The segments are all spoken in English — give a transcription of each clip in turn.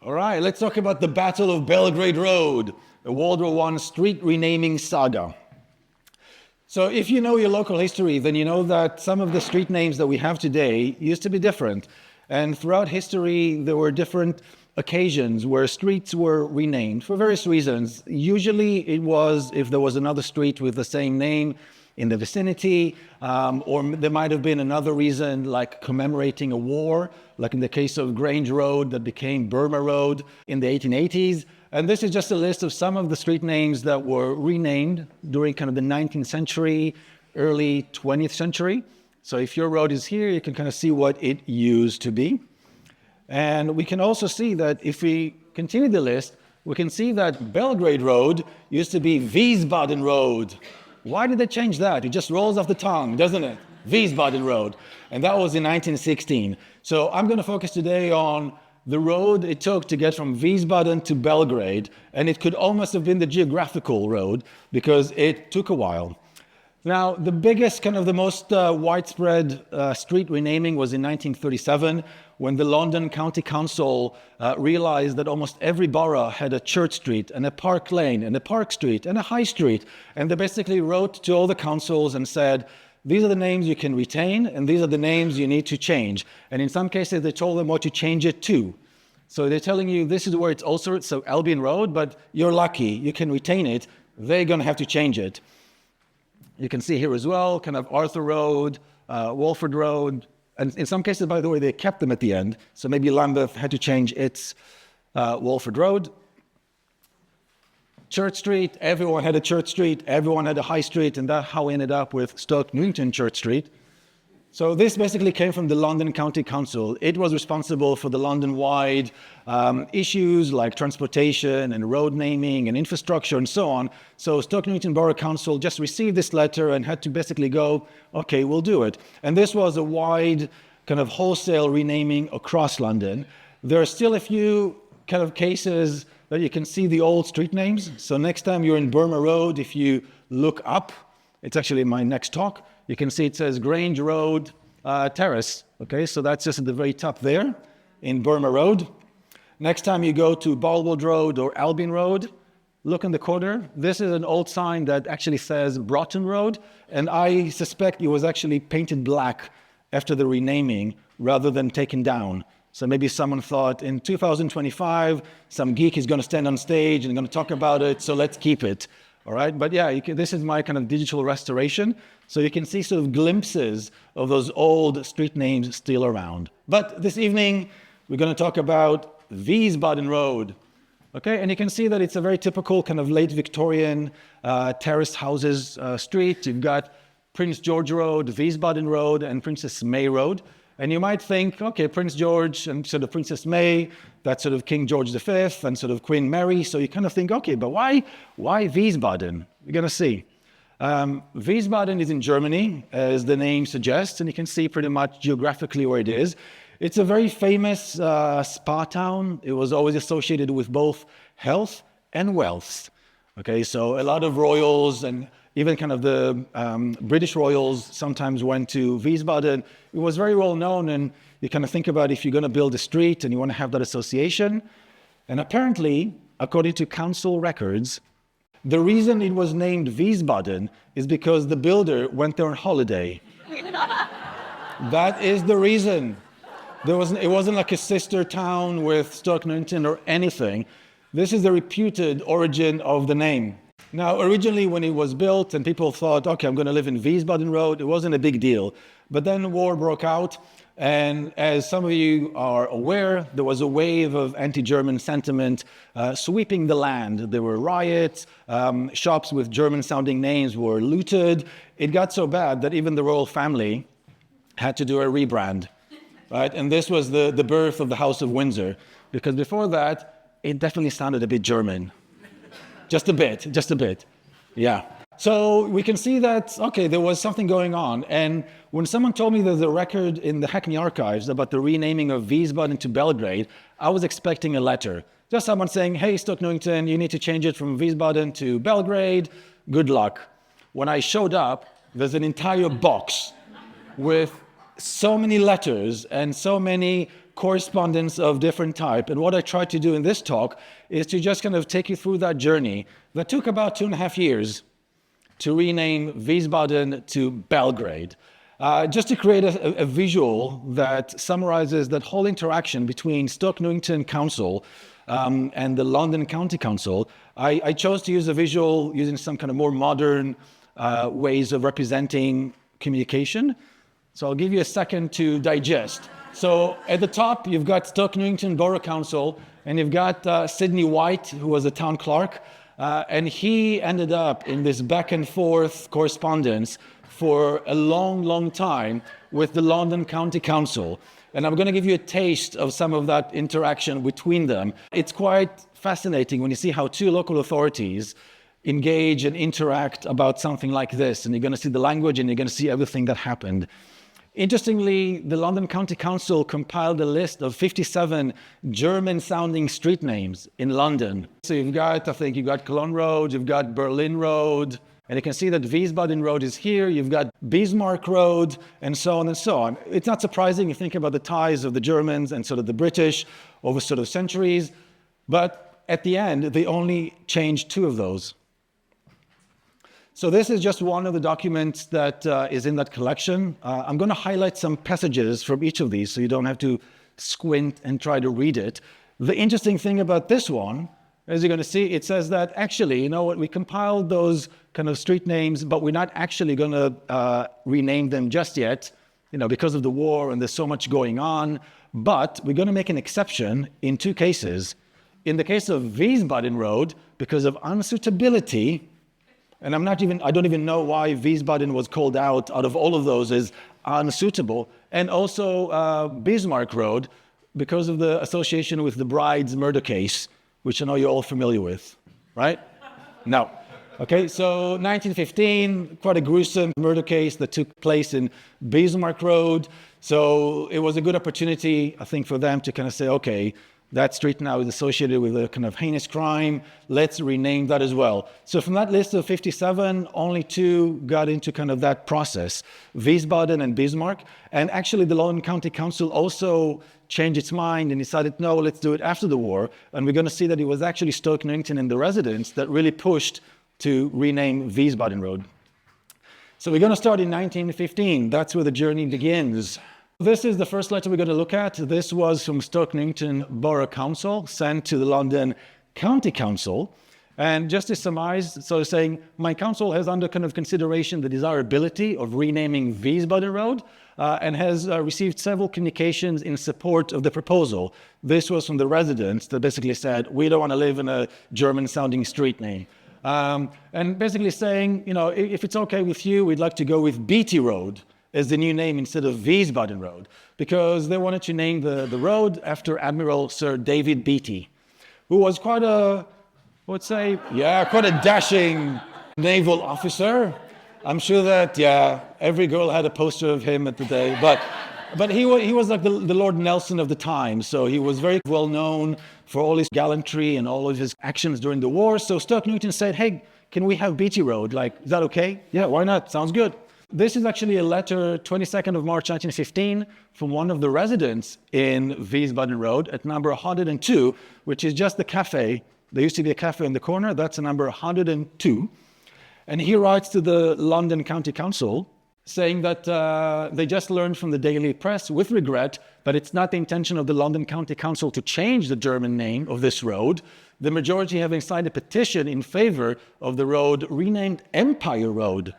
All right, let's talk about the Battle of Belgrade Road, a World War I street renaming saga. So if you know your local history, then you know that some of the street names that we have today used to be different. And throughout history, there were different occasions where streets were renamed for various reasons. Usually it was if there was another street with the same name in the vicinity, or there might have been another reason like commemorating a war, like in the case of Grange Road that became Burma Road in the 1880s. And this is just a list of some of the street names that were renamed during kind of the 19th century, early 20th century. So if your road is here, you can kind of see what it used to be. And we can also see that if we continue the list, we can see that Belgrade Road used to be Wiesbaden Road. Why did they change that? It just rolls off the tongue, doesn't it? Wiesbaden Road. And that was in 1916. So I'm going to focus today on the road it took to get from Wiesbaden to Belgrade. And it could almost have been the geographical road because it took a while. Now, the biggest, kind of the most widespread street renaming was in 1937 when the London County Council realized that almost every borough had a Church Street and a Park Lane and a Park Street and a High Street. And they basically wrote to all the councils and said, these are the names you can retain and these are the names you need to change. And in some cases, they told them what to change it to. So they're telling you this is where it's also, so Albion Road, but you're lucky, you can retain it. They're going to have to change it. You can see here as well, kind of Arthur Road, Walford Road, and in some cases, by the way, they kept them at the end. So maybe Lambeth had to change its Walford Road. Church Street, everyone had a Church Street, everyone had a High Street, and that's how we ended up with Stoke Newington Church Street. So this basically came from the London County Council. It was responsible for the London-wide issues like transportation and road naming and infrastructure and so on. So Stoke Newington Borough Council just received this letter and had to basically go, okay, we'll do it. And this was a wide kind of wholesale renaming across London. There are still a few kind of cases that you can see the old street names. So next time you're in Burma Road, if you look up, it's actually my next talk, you can see it says Grange Road Terrace. Okay, so that's just at the very top there in Burma Road. Next time you go to Belgrade Road or Albion Road, look in the corner. This is an old sign that actually says Broughton Road, and I suspect it was actually painted black after the renaming rather than taken down. So maybe someone thought in 2025, some geek is going to stand on stage and going to talk about it, so let's keep it. All right, but yeah, this is my kind of digital restoration. So you can see sort of glimpses of those old street names still around. But this evening, we're going to talk about Wiesbaden Road. Okay, and you can see that it's a very typical kind of late Victorian terraced houses street. You've got Prince George Road, Wiesbaden Road, and Princess May Road. And you might think, okay, Prince George and sort of Princess May, that's sort of King George V and sort of Queen Mary. So you kind of think, okay, but why Wiesbaden? We're going to see. Wiesbaden is in Germany, as the name suggests, and you can see pretty much geographically where it is. It's a very famous spa town. It was always associated with both health and wealth. Okay, so a lot of royals and even kind of the British royals sometimes went to Wiesbaden. It was very well known, and you kind of think about if you're going to build a street and you want to have that association. And apparently, according to council records, the reason it was named Wiesbaden is because the builder went there on holiday. That is the reason. It wasn't like a sister town with Stoke Newington or anything. This is the reputed origin of the name. Now, originally when it was built and people thought, okay, I'm going to live in Wiesbaden Road, it wasn't a big deal. But then war broke out, and as some of you are aware, there was a wave of anti-German sentiment sweeping the land. There were riots, shops with German-sounding names were looted. It got so bad that even the royal family had to do a rebrand, right? And this was the birth of the House of Windsor, because before that, it definitely sounded a bit German. Just a bit, yeah. So we can see that, okay, there was something going on. And when someone told me there's a record in the Hackney archives about the renaming of Wiesbaden to Belgrade, I was expecting a letter. Just someone saying, hey, Stoke Newington, you need to change it from Wiesbaden to Belgrade. Good luck. When I showed up, there's an entire box with so many letters and so many correspondence of different type. And what I tried to do in this talk is to just kind of take you through that journey that took about 2.5 years to rename Wiesbaden to Belgrade. Just to create a visual that summarizes that whole interaction between Stoke Newington Council and the London County Council, I chose to use a visual using some kind of more modern ways of representing communication. So I'll give you a second to digest. So at the top, you've got Stoke Newington Borough Council, and you've got Sidney White, who was a town clerk, and he ended up in this back and forth correspondence for a long, long time with the London County Council. And I'm going to give you a taste of some of that interaction between them. It's quite fascinating when you see how two local authorities engage and interact about something like this. And you're going to see the language and you're going to see everything that happened. Interestingly, the London County Council compiled a list of 57 German-sounding street names in London. So you've got, I think you've got Cologne Road, you've got Berlin Road, and you can see that Wiesbaden Road is here, you've got Bismarck Road, and so on and so on. It's not surprising you think about the ties of the Germans and sort of the British over sort of centuries, but at the end, they only changed 2 of those. So this is just one of the documents that is in that collection. I'm going to highlight some passages from each of these so you don't have to squint and try to read it. The interesting thing about this one, as you're going to see, it says that actually, you know what, we compiled those kind of street names, but we're not actually going to rename them just yet, you know, because of the war and there's so much going on. But we're going to make an exception in 2 cases. In the case of Wiesbaden Road, because of unsuitability, and I don't even know why Wiesbaden was called out of all of those as unsuitable. And also Bismarck Road, because of the association with the bride's murder case, which I know you're all familiar with, right? No. Okay, so 1915, quite a gruesome murder case that took place in Bismarck Road. So it was a good opportunity, I think, for them to kind of say, okay, that street now is associated with a kind of heinous crime. Let's rename that as well. So from that list of 57, only 2 got into kind of that process, Wiesbaden and Bismarck. And actually the London County Council also changed its mind and decided, no, let's do it after the war. And we're going to see that it was actually Stoke Newington and the residents that really pushed to rename Wiesbaden Road. So we're going to start in 1915. That's where the journey begins. This is the first letter we're going to look at. This was from Stoke Newington Borough Council, sent to the London County Council. And just to surmise, so saying, my council has under kind of consideration the desirability of renaming Wiesbaden Road and has received several communications in support of the proposal. This was from the residents that basically said, we don't want to live in a German-sounding street name. And basically saying, you know, if it's okay with you, we'd like to go with Beatty Road as the new name instead of Wiesbaden Road, because they wanted to name the road after Admiral Sir David Beatty, who was quite a, quite a dashing naval officer. I'm sure that, every girl had a poster of him at the day, but he was like the Lord Nelson of the time, so he was very well known for all his gallantry and all of his actions during the war. So Stoke Newington said, hey, can we have Beatty Road? Like, is that okay? Yeah, why not? Sounds good. This is actually a letter, 22nd of March 1915, from one of the residents in Wiesbaden Road at number 102, which is just the cafe. There used to be a cafe in the corner. That's number 102. And he writes to the London County Council saying that they just learned from the Daily Press with regret that it's not the intention of the London County Council to change the German name of this road, the majority having signed a petition in favor of the road renamed Empire Road.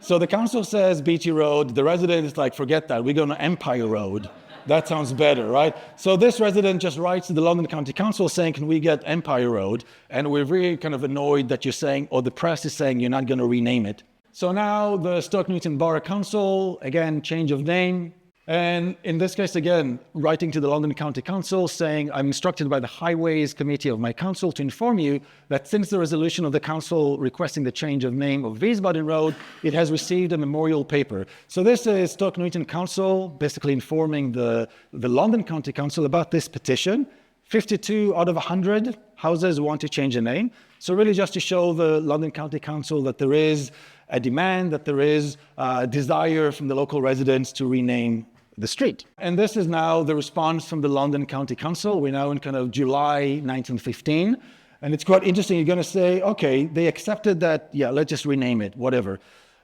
So the council says Beatty Road, the resident is like, forget that, we're going to Empire Road. That sounds better, right? So this resident just writes to the London County Council saying, can we get Empire Road? And we're really kind of annoyed that you're saying, or the press is saying you're not going to rename it. So now the Stoke Newington Borough Council, again, change of name. And in this case, again, writing to the London County Council saying, I'm instructed by the Highways Committee of my council to inform you that since the resolution of the council requesting the change of name of Wiesbaden Road, it has received a memorial paper. So this is Stoke Newington Council basically informing the London County Council about this petition. 52 out of 100 houses want to change the name. So really just to show the London County Council that there is a demand, that there is a desire from the local residents to rename the street. And this is now the response from the London County Council. We're now in kind of July 1915. And it's quite interesting. You're going to say, okay, they accepted that, yeah, let's just rename it, whatever.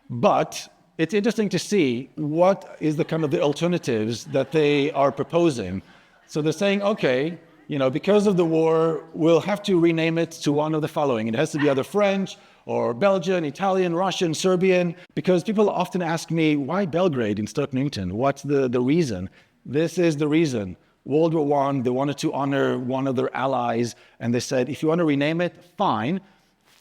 But it's interesting to see what is the kind of the alternatives that they are proposing. So they're saying, okay, because of the war, we'll have to rename it to one of the following. It has to be either French or Belgian, Italian, Russian, Serbian, because people often ask me, why Belgrade in Stoke Newington? What's the reason? This is the reason. World War I, they wanted to honor one of their allies, and they said, if you want to rename it, fine.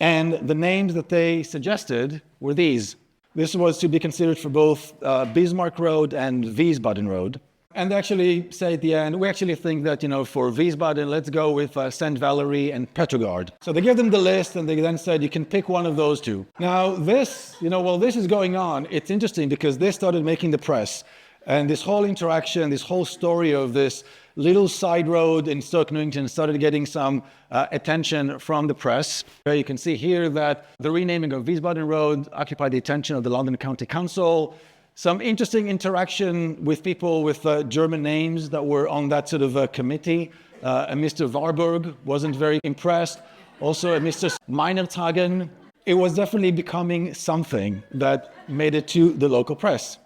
And the names that they suggested were these. This was to be considered for both Bismarck Road and Wiesbaden Road. And they actually say at the end, we actually think that, for Wiesbaden, let's go with St. Valery and Petrograd. So they gave them the list, and they then said, you can pick one of those two. Now this, while this is going on, it's interesting because they started making the press. And this whole interaction, this whole story of this little side road in Stoke Newington started getting some attention from the press. You can see here that the renaming of Wiesbaden Road occupied the attention of the London County Council. Some interesting interaction with people with German names that were on that sort of committee. Mr. Warburg wasn't very impressed. Also, Mr. Meinertagen. It was definitely becoming something that made it to the local press.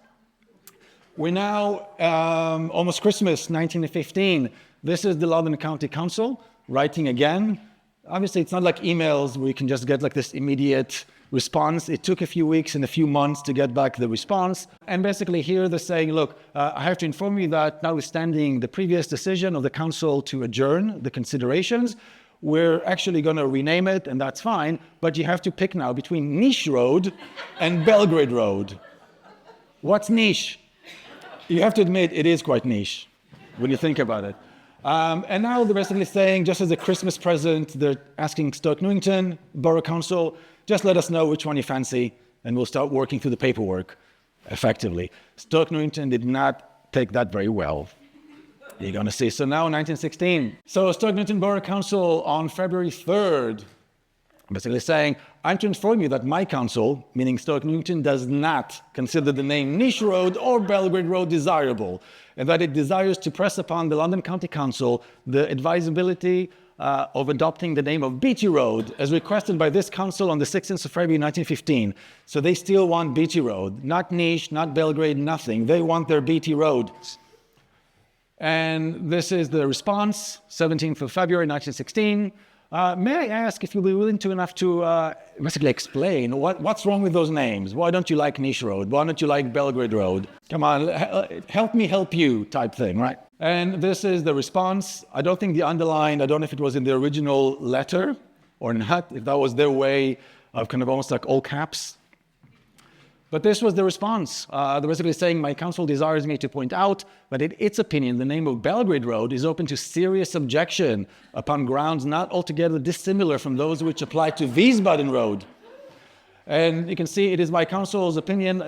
We're now almost Christmas 1915. This is the London County Council writing again. Obviously, it's not like emails where you can just get like this immediate response. It took a few weeks and a few months to get back the response. And basically here they're saying, look, I have to inform you that notwithstanding the previous decision of the council to adjourn the considerations, we're actually going to rename it, and that's fine, but you have to pick now between Niche Road and Belgrade Road. What's niche? You have to admit it is quite niche when you think about it. And now they're basically saying, just as a Christmas present, they're asking Stoke Newington Borough Council, just let us know which one you fancy, and we'll start working through the paperwork effectively. Stoke Newington did not take that very well. You're going to see. So now 1916. So Stoke Newington Borough Council on February 3rd, basically saying, I'm to inform you that my council, meaning Stoke Newington, does not consider the name Niche Road or Belgrade Road desirable, and that it desires to press upon the London County Council the advisability of adopting the name of Beatty Road as requested by this council on the 16th of February 1915. So they still want Beatty Road, not Niche, not Belgrade, nothing. They want their Beatty Road. And this is the response, 17th of February 1916. May I ask if you'll be willing to basically explain what's wrong with those names? Why don't you like Niche Road? Why don't you like Belgrade Road? Come on, help me help you type thing, right? And this is the response. I don't think the underlined, I don't know if it was in the original letter or not, if that was their way of kind of almost like all caps. But this was the response. They're basically saying, my council desires me to point out that in its opinion, the name of Belgrade Road is open to serious objection upon grounds not altogether dissimilar from those which apply to Wiesbaden Road. And you can see it is my council's opinion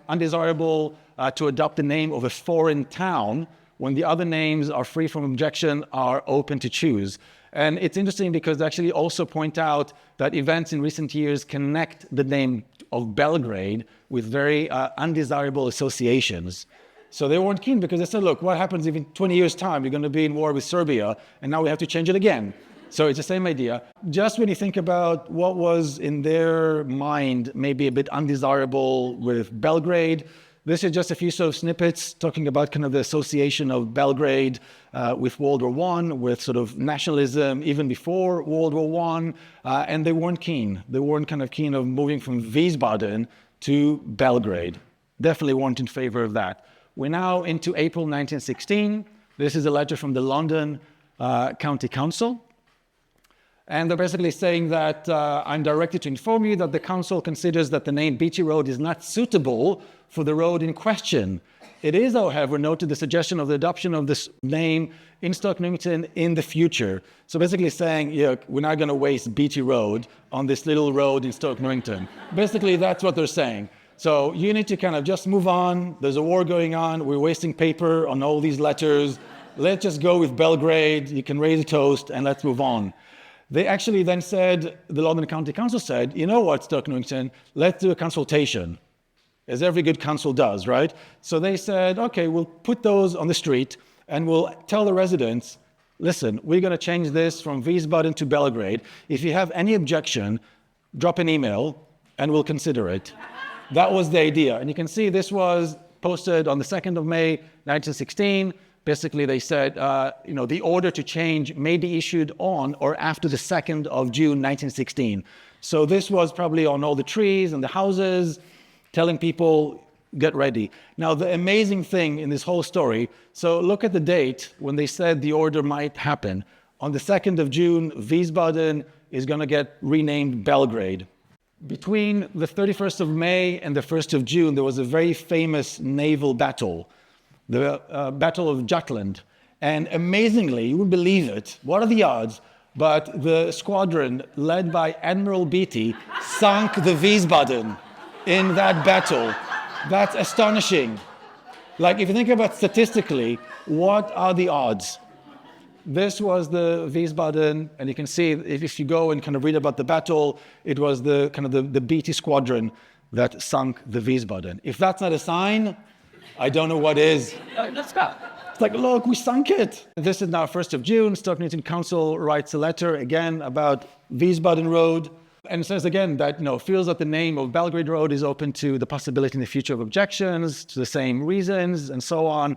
undesirable to adopt the name of a foreign town when the other names are free from objection, are open to choose. And it's interesting because they actually also point out that events in recent years connect the name of Belgrade with very undesirable associations. So they weren't keen because they said, look, what happens if in 20 years' time you're going to be in war with Serbia and now we have to change it again? So it's the same idea. Just when you think about what was in their mind maybe a bit undesirable with Belgrade, this is just a few sort of snippets talking about kind of the association of Belgrade with World War I, with sort of nationalism even before World War I, and they weren't keen. They weren't kind of keen of moving from Wiesbaden to Belgrade. Definitely weren't in favor of that. We're now into April 1916. This is a letter from the London County Council. And they're basically saying that I'm directed to inform you that the council considers that the name Beatty Road is not suitable for the road in question. It is, however, noted the suggestion of the adoption of this name in Stoke Newington in the future. So basically saying, yeah, we're not going to waste Beatty Road on this little road in Stoke Newington. Basically, that's what they're saying. So you need to kind of just move on. There's a war going on. We're wasting paper on all these letters. Let's just go with Belgrade. You can raise a toast and let's move on. They actually then said, the London County Council said, you know what, Stoke Newington, let's do a consultation. as every good council does, right? So they said, okay, we'll put those on the street and we'll tell the residents, listen, we're going to change this from Wiesbaden to Belgrade. If you have any objection, drop an email and we'll consider it. That was the idea. And you can see this was posted on the 2nd of May, 1916. Basically, they said, the order to change may be issued on or after the 2nd of June, 1916. So this was probably on all the trees and the houses, telling people, get ready. Now, the amazing thing in this whole story, so look at the date when they said the order might happen. On the 2nd of June, Wiesbaden is going to get renamed Belgrade. Between the 31st of May and the 1st of June, there was a very famous naval battle, the Battle of Jutland. And amazingly, you wouldn't believe it, what are the odds? But the squadron led by Admiral Beatty sunk the Wiesbaden in that battle. That's astonishing. Like, if you think about statistically, what are the odds? This was the Wiesbaden, and you can see if you go and kind of read about the battle, it was the Beatty squadron that sunk the Wiesbaden. If that's not a sign, I don't know what is. Let's go. It's like, look, we sunk it. This is now 1st of June. Stoke Newington Council writes a letter again about Wiesbaden Road. And it says again that, feels that the name of Belgrade Road is open to the possibility in the future of objections to the same reasons and so on.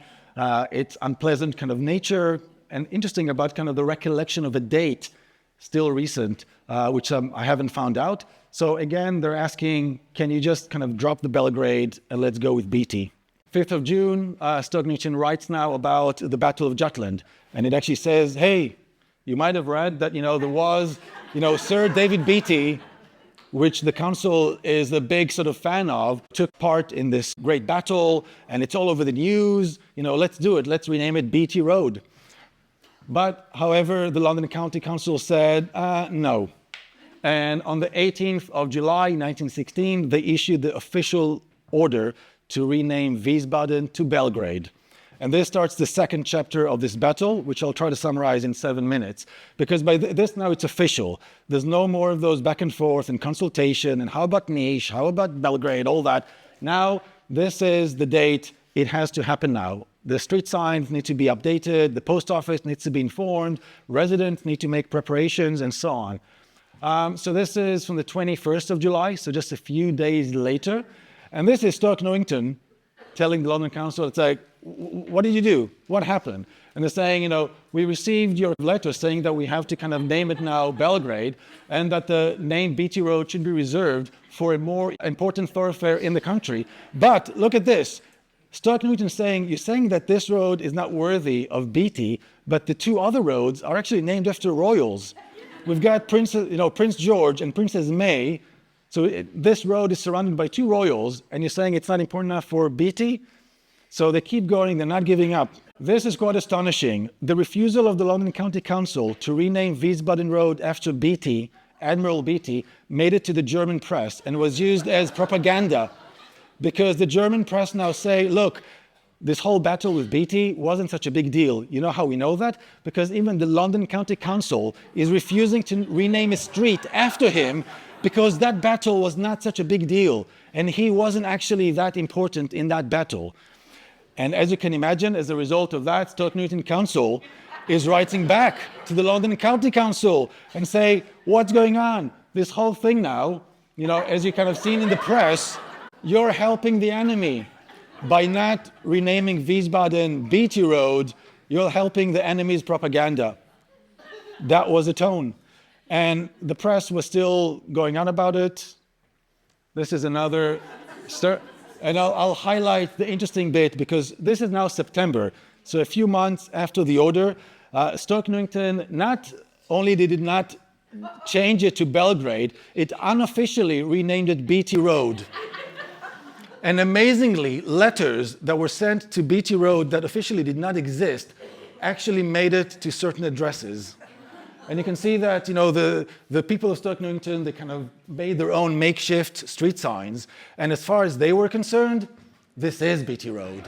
It's unpleasant kind of nature, and interesting about kind of the recollection of a date, still recent, which I haven't found out. So again, they're asking, can you just kind of drop the Belgrade and let's go with Beatty? 5th of June, Stoke Newington writes now about the Battle of Jutland. And it actually says, hey, you might have read that, there was, Sir David Beatty, which the council is a big sort of fan of, took part in this great battle, and it's all over the news. Let's do it. Let's rename it Beatty Road. But, however, the London County Council said, no. And on the 18th of July, 1916, they issued the official order to rename Wiesbaden to Belgrade. And this starts the second chapter of this battle, which I'll try to summarize in 7 minutes. Because by this now it's official. There's no more of those back and forth and consultation and how about Niš, how about Belgrade, all that. Now, this is the date. It has to happen now. The street signs need to be updated. The post office needs to be informed. Residents need to make preparations and so on. So this is from the 21st of July, so just a few days later. And this is Stoke Newington telling the London Council, it's like, what did you do? What happened? And they're saying, we received your letter saying that we have to kind of name it now Belgrade, and that the name Beatty Road should be reserved for a more important thoroughfare in the country. But look at this. Stoke Newington saying, you're saying that this road is not worthy of Beatty, but the two other roads are actually named after royals. We've got Prince George and Princess May. So this road is surrounded by two royals, and you're saying it's not important enough for Beatty? So they keep going, they're not giving up. This is quite astonishing. The refusal of the London County Council to rename Wiesbaden Road after Beatty, Admiral Beatty, made it to the German press and was used as propaganda. Because the German press now say, look, this whole battle with Beatty wasn't such a big deal. You know how we know that? Because even the London County Council is refusing to rename a street after him because that battle was not such a big deal. And he wasn't actually that important in that battle. And as you can imagine, as a result of that, Stoke Newington Council is writing back to the London County Council and say, what's going on? This whole thing now, as you kind of seen in the press, you're helping the enemy. By not renaming Wiesbaden Beatty Road, you're helping the enemy's propaganda. That was a tone. And the press was still going on about it. This is another... And I'll highlight the interesting bit because this is now September. So a few months after the order, Stoke Newington not only did it not change it to Belgrade, it unofficially renamed it Beatty Road. And amazingly, letters that were sent to Beatty Road that officially did not exist actually made it to certain addresses. And you can see that, the people of Stoke Newington, they kind of made their own makeshift street signs. And as far as they were concerned, this is Beatty Road.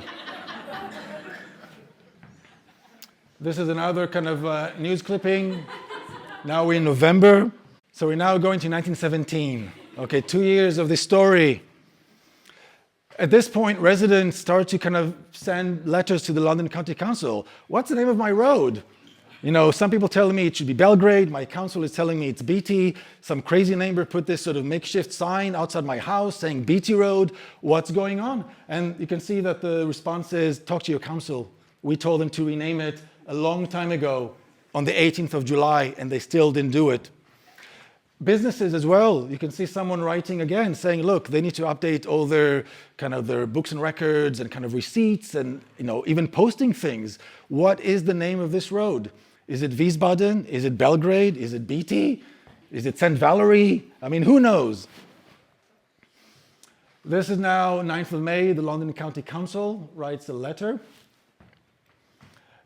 This is another kind of news clipping. Now we're in November. So we're now going to 1917. Okay, 2 years of this story. At this point, residents start to kind of send letters to the London County Council. What's the name of my road? You know, some people telling me it should be Belgrade. My council is telling me it's Beatty. Some crazy neighbor put this sort of makeshift sign outside my house saying Beatty Road. What's going on? And you can see that the response is, talk to your council. We told them to rename it a long time ago on the 18th of July, and they still didn't do it. Businesses as well, you can see someone writing again saying, look, they need to update all their their books and records and kind of receipts and even posting things. What is the name of this road? Is it Wiesbaden? Is it Belgrade? Is it Beatty? Is it St. Valerie? I mean, who knows? This is now 9th of May, the London County Council writes a letter.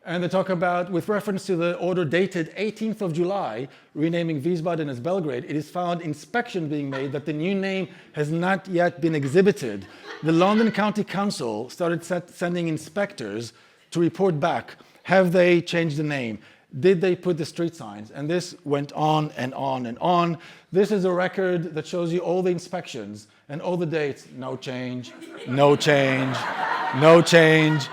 And they talk about, with reference to the order dated 18th of July, renaming Wiesbaden as Belgrade, it is found inspection being made that the new name has not yet been exhibited. The London County Council started sending inspectors to report back. Have they changed the name? Did they put the street signs? And this went on and on and on. This is a record that shows you all the inspections and all the dates. No change, no change, no change.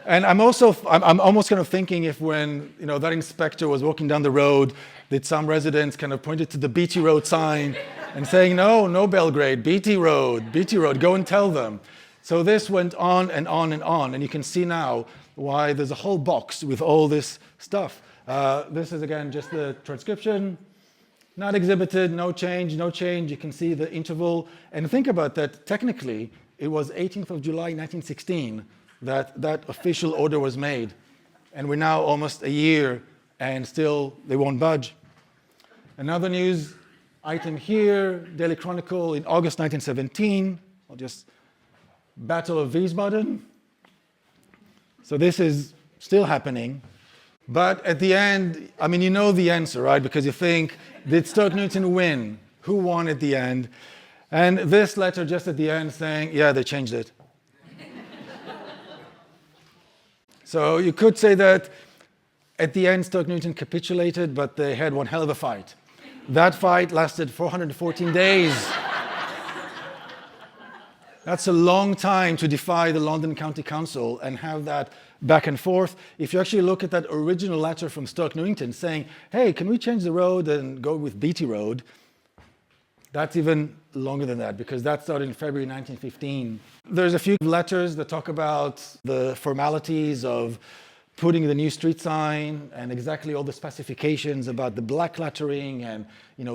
And I'm almost kind of thinking if when that inspector was walking down the road, did some residents kind of pointed to the Beatty Road sign and saying, no Belgrade, Beatty Road, go and tell them. So this went on and on and on, and you can see now why there's a whole box with all this stuff. This is again just the transcription, not exhibited, no change. You can see the interval, and think about that. Technically, it was 18th of July, 1916. that official order was made. And we're now almost a year and still they won't budge. Another news item here, Daily Chronicle in August 1917, I'll just Battle of Wiesbaden. So this is still happening. But at the end, I mean, you know the answer, right? Because you think, did Stoke Newington win? Who won at the end? And this letter just at the end saying, yeah, they changed it. So you could say that at the end, Stoke Newington capitulated, but they had one hell of a fight. That fight lasted 414 days. That's a long time to defy the London County Council and have that back and forth. If you actually look at that original letter from Stoke Newington saying, hey, can we change the road and go with Beatty Road? That's even longer than that, because that started in February 1915. There's a few letters that talk about the formalities of putting the new street sign and exactly all the specifications about the black lettering and,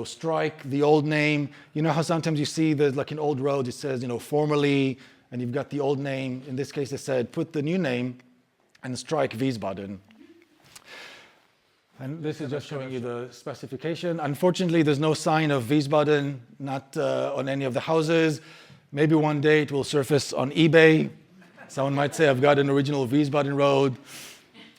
strike the old name. You know how sometimes you see there's like an old road, it says, formerly, and you've got the old name. In this case, they said, put the new name and strike Wiesbaden. And this is just showing you the specification. Unfortunately, there's no sign of Wiesbaden, not on any of the houses. Maybe one day it will surface on eBay. Someone might say, I've got an original Wiesbaden Road.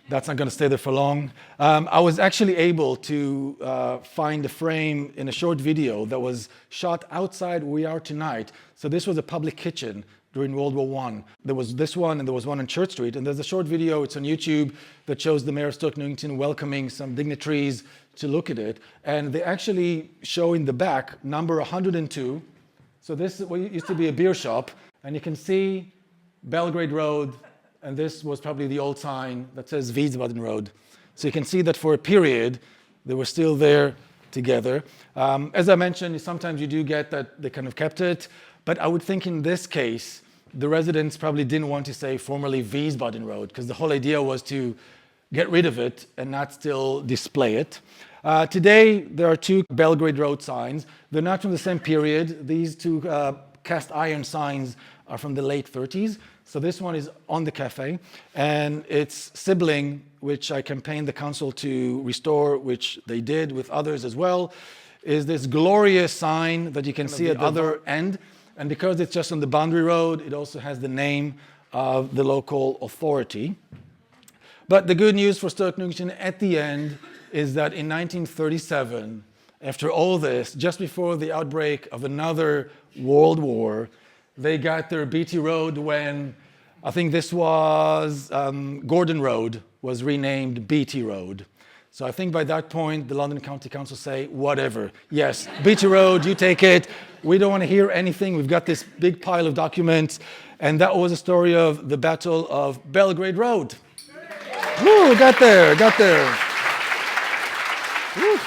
That's not going to stay there for long. I was actually able to find a frame in a short video that was shot outside where we are tonight. So this was a public kitchen during World War I. There was this one and there was one on Church Street. And there's a short video, it's on YouTube, that shows the mayor of Stoke Newington welcoming some dignitaries to look at it. And they actually show in the back number 102. So this used to be a beer shop. And you can see Belgrade Road. And this was probably the old sign that says Wiesbaden Road. So you can see that for a period, they were still there together. As I mentioned, sometimes you do get that they kind of kept it. But I would think in this case, the residents probably didn't want to say formerly Wiesbaden Road, because the whole idea was to get rid of it and not still display it. Today, there are two Belgrade Road signs. They're not from the same period. These two cast iron signs are from the late 30s. So this one is on the cafe, and its sibling, which I campaigned the council to restore, which they did with others as well, is this glorious sign that you can see at the other end. And because it's just on the boundary road, it also has the name of the local authority. But the good news for Stoke Newington at the end is that in 1937, after all this, just before the outbreak of another world war, they got their Beatty Road when, I think this was Gordon Road, was renamed Beatty Road. So I think by that point, the London County Council say, whatever. Yes, Beatty Road, you take it. We don't want to hear anything. We've got this big pile of documents. And that was the story of the Battle of Belgrade Road. Woo, got there. Woo.